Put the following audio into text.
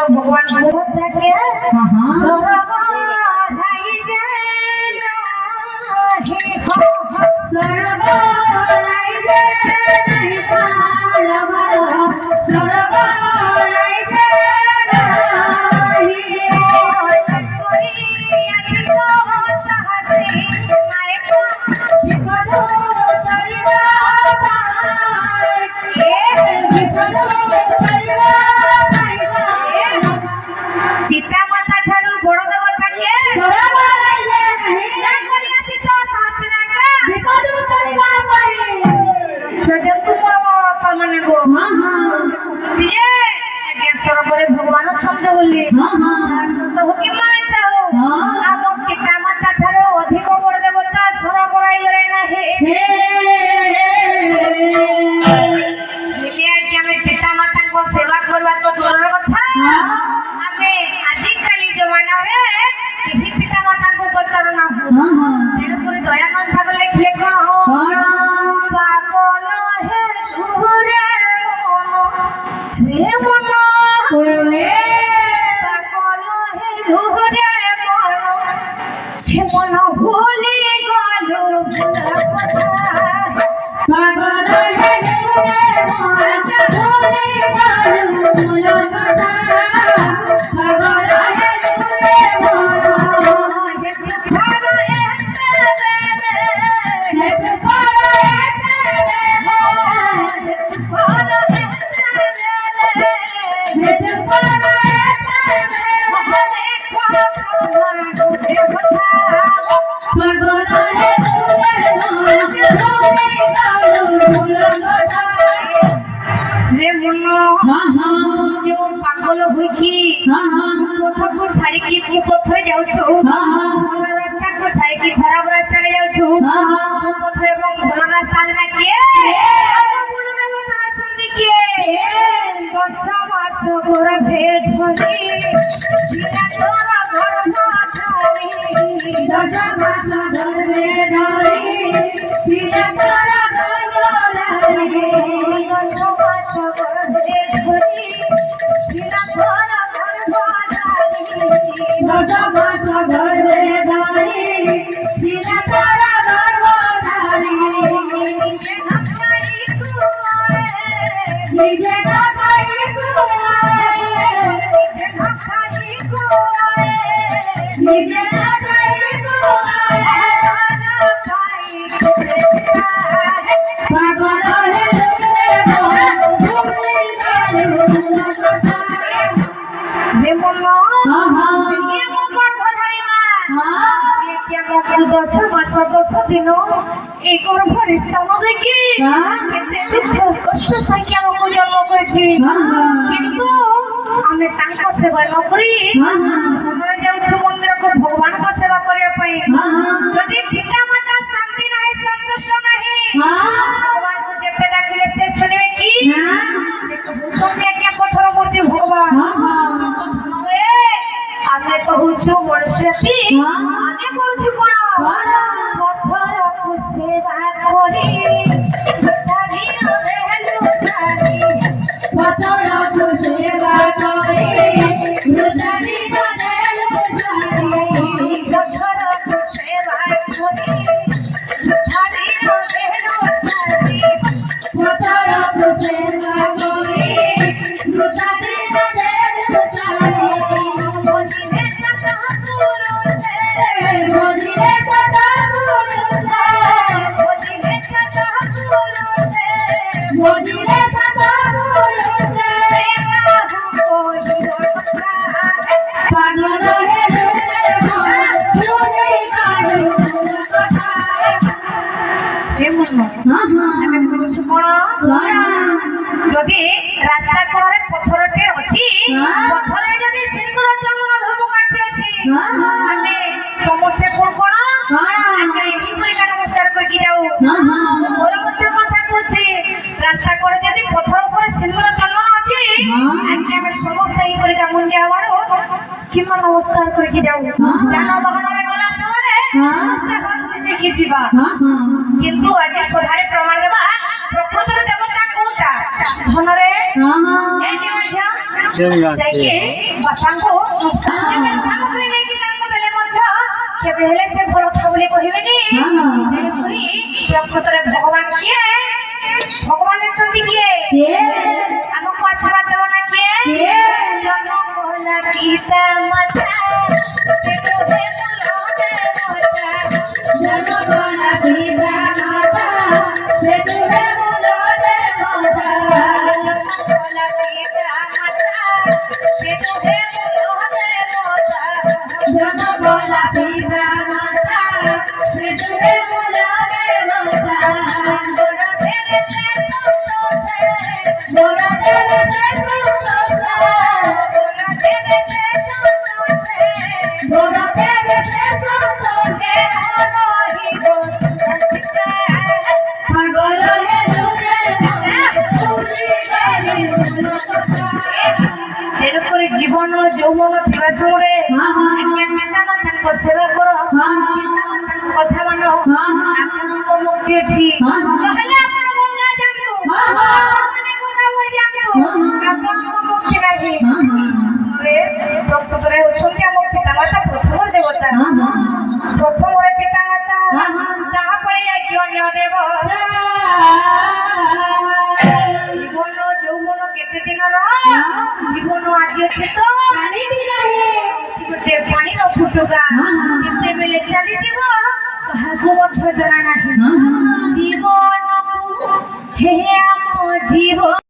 भगवान सुभद्रा के पिता माता ठारू बड़ देवता के भगवान शब्द बोलिए शब्द हो कि माने चाहो आप पिता माता ठारू अधिक बड़ देवता सरा कराई गले ना हे पिता माता को सेवा करवा तो दूर कथा आमे आजिकल जमाना रे केही पिता माता को पचारो ना हो तेरे पूरी दयानंद सागर लिखले कोन हो साकोन हे घुरे मन कोले साकोन हे घुरे मन भूली गलो पागल हे पागल हुई को छाड़ी की पथे जाऊ रास्ता को छाड़ी की खराब रास्ता रे जाऊ पथे भल रास्ता ना किए वर्षा मास गोर भेट भरी तोरा घर माथारी दशा मास घर में धरी सीधा तोरा घर धरी वर्षा मास गोर भेट भरी सीधा तोरा घर माथारी दशा मास घर में धरी सीधा तोरा घर माथारी निजे ना भाई को निजे ना भाई को पागल है ये मोनो ये मोको भलाई मां ये क्या मोको 10 मास 10 दिन एक और भरी स्थान देखी केते दुख कष्ट संख्या को जन्म करछि किंतु हमें तांको सेवा न करी हमरा जाउछु मंदिर को भगवान को सेवा करिया पई यदि पिता माता शांति नाही संतुष्ट नाही भगवान को जेते डाकिले से सुनबे की से कहू क्या कठोर मूर्ति भगवान आमे कहूछु वर्षती आमे कहूछु कोन कठोर को सेवा करी छाड़ी रहलु छाड़ी कठोर को सेवा करी छाड़ी रहलु छाड़ी कठोर को सेवा करी छाड़ी रहलु छाड़ी कठोर को सेवा करी छाड़ी रहलु छाड़ी मोदिने सदा गुरु मोदिने सदा गुरु मोदिने सदा गुरु मोदिने सदा गुरु पागल है যদি রাস্তা কোণে পথরটে অছি পথরে যদি সিন্দুর চন্দন ধূপকাঠি অছি আমি সমস্ত কোন কোন আগে কি পরিকা নমস্কার করি যাও বড় কথা কইছি রাস্তা কোণে যদি পথর উপরে সিন্দুর চন্দন অছি আগে আমি সমস্ত এই পরিকা মুন্ডিয়া মারো কিংবা নমস্কার করি যাও যানবাহনে গলা সময়ে সমস্ত ভাবছি দেখি যাবা কিন্তু আজ সভারে প্রমাণ দেবা প্রকৃত দেবতা কোনটা ধনরে এই নিমধ্যা ଯାଇକି ବାପାଙ୍କୁ ସାମଗ୍ରୀ ନେଇକି ତାଙ୍କୁ ଦେଲେ ମଧ୍ୟ କେବେ ହେଲେ ସେ ଭଲ କଥା ବୋଲି କହିବେନି। ତେଣୁକରି ପ୍ରକୃତରେ ଭଗବାନ କିଏ? ଭଗବାନ ହେଉଛନ୍ତି କିଏ? ଆମକୁ ଆଶୀର୍ବାଦ ଦେବ ନା କିଏ? ଜନ୍ମ କଲା ପିତା ମାତା ଜନ୍ମ କଲା ପିତା ମାତା ସେ ତୁମେ ମୁଣ୍ଡରେ ବୋଝା କଲା ପିତା ମାତା ସେ ତୁମେ ମୁଣ୍ଡରେ ବୋଝା ଜନ୍ମ କଲା ପିତା ମାତା ସେ ତୁମେ ମୁଣ୍ଡରେ ବୋଝା ବୋରା ତେରେ ସେ ବୋରା ତେରେ ତେଣୁକରି ଜୀବନ ଯୌବନ ଥିବା ସମୟରେ ପିତାମାତାଙ୍କ ସେବା କର, ପିତାମାତାଙ୍କ କଥା ମାନ। ଆପଣଙ୍କ ମୁକ୍ତି ଅଛି ନହେଲେ ଆପଣ ଗଙ୍ଗା ଯାଆନ୍ତୁ, ଆପଣଙ୍କ ମୁକ୍ତି ନାହିଁ। ପ୍ରକୃତରେ ହେଉଛନ୍ତି ଆମ ପିତାମାତା ପ୍ରଥମ ଦେବତା। ପ୍ରଥମରେ ପିତାମାତା, ତାହାପରେ ଯାଇକି ଅନ୍ୟ ଦେବତା। ଜୀବନ ଯୌବନ କେତେ ଦିନର? ଜୀବନ ଆଜି ଅଛି ତ କାଲି ବି ନାହିଁ। ଗୋଟେ ପାଣିର ଫୁଟୁକା କେତେବେଳେ ଚାଲିଯିବ କାହାକୁ ମଧ୍ୟ ଜଣା ନାହିଁ। ଜୀବନକୁ ହେ